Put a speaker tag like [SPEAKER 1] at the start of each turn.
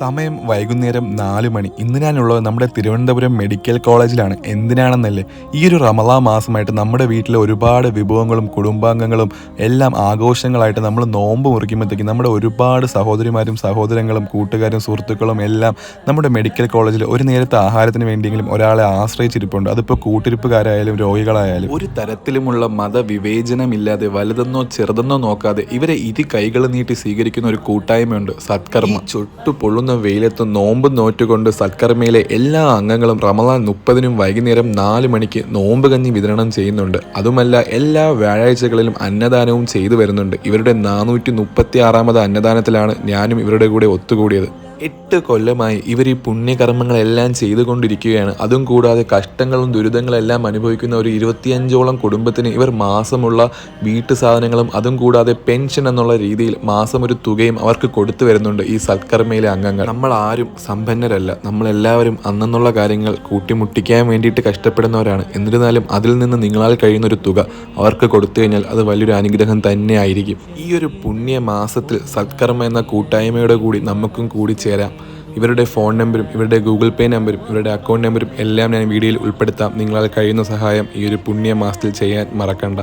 [SPEAKER 1] സമയം വൈകുന്നേരം 4 മണി. ഇന്ന് ഞാനുള്ളത് നമ്മുടെ തിരുവനന്തപുരം മെഡിക്കൽ കോളേജിലാണ്. എന്തിനാണെന്നല്ലേ, ഈ ഒരു റമളാൻ മാസമായിട്ട് നമ്മുടെ വീട്ടിലെ ഒരുപാട് വിഭവങ്ങളും കുടുംബാംഗങ്ങളും എല്ലാം ആഘോഷങ്ങളായിട്ട് നമ്മൾ നോമ്പ് മുറിക്കുമ്പോഴത്തേക്കും നമ്മുടെ ഒരുപാട് സഹോദരിമാരും സഹോദരങ്ങളും കൂട്ടുകാരും സുഹൃത്തുക്കളും എല്ലാം നമ്മുടെ മെഡിക്കൽ കോളേജിൽ ഒരു നേരത്തെ ആഹാരത്തിന് വേണ്ടിയെങ്കിലും ഒരാളെ ആശ്രയിച്ചിരിപ്പുണ്ട്. അതിപ്പോൾ കൂട്ടിരിപ്പുകാരായാലും രോഗികളായാലും ഒരു തരത്തിലുമുള്ള മതവിവേചനമില്ലാതെ വലുതെന്നോ ചെറുതെന്നോ നോക്കാതെ ഇവരെ കൈകൾ നീട്ടി സ്വീകരിക്കുന്ന ഒരു കൂട്ടായ്മയുണ്ട്, സത്കർമ്മ. ചുട്ടു പൊള്ളുന്ന വെയിലത്ത് നോമ്പ് നോറ്റുകൊണ്ട് സത്കർമ്മയിലെ എല്ലാ അംഗങ്ങളും റമളാൻ 30-നും വൈകുന്നേരം 4 മണിക്ക് നോമ്പ് കഞ്ഞി വിതരണം ചെയ്യുന്നുണ്ട്. അതുമല്ല, എല്ലാ വ്യാഴാഴ്ചകളിലും അന്നദാനവും ചെയ്തു വരുന്നുണ്ട്. ഇവരുടെ 436ാമത് അന്നദാനത്തിലാണ് ഞാനും ഇവരുടെ കൂടെ ഒത്തുകൂടിയത്. 8 കൊല്ലമായി ഇവർ ഈ പുണ്യകർമ്മങ്ങളെല്ലാം ചെയ്തുകൊണ്ടിരിക്കുകയാണ്. അതും കൂടാതെ കഷ്ടങ്ങളും ദുരിതങ്ങളെല്ലാം അനുഭവിക്കുന്ന ഒരു 25ഓളം കുടുംബത്തിന് ഇവർ മാസമുള്ള വീട്ടു സാധനങ്ങളും അതും കൂടാതെ പെൻഷൻ എന്നുള്ള രീതിയിൽ മാസം ഒരു തുകയും അവർക്ക് കൊടുത്തു വരുന്നുണ്ട് ഈ സത്കർമ്മയിലെ അംഗങ്ങൾ. നമ്മൾ ആരും സമ്പന്നരല്ല, നമ്മളെല്ലാവരും അന്നുള്ള കാര്യങ്ങൾ കൂട്ടിമുട്ടിക്കാൻ വേണ്ടിയിട്ട് കഷ്ടപ്പെടുന്നവരാണ്. എന്നിരുന്നാലും അതിൽ നിന്ന് നിങ്ങളാൽ കഴിയുന്ന ഒരു തുക അവർക്ക് കൊടുത്തു കഴിഞ്ഞാൽ അത് വലിയൊരു അനുഗ്രഹം തന്നെ ആയിരിക്കും. ഈ ഒരു പുണ്യ മാസത്തിൽ സത്കർമ്മ എന്ന കൂട്ടായ്മയോടെ കൂടി നമുക്കും കൂടി ചേരാം. ഇവരുടെ ഫോൺ നമ്പറും ഇവരുടെ ഗൂഗിൾ പേ നമ്പറും ഇവരുടെ അക്കൗണ്ട് നമ്പറും എല്ലാം ഞാൻ വീഡിയോയിൽ ഉൾപ്പെടുത്താം. നിങ്ങളാൽ കഴിയുന്ന സഹായം ഈ ഒരു പുണ്യ മാസത്തിൽ ചെയ്യാൻ മറക്കണ്ട.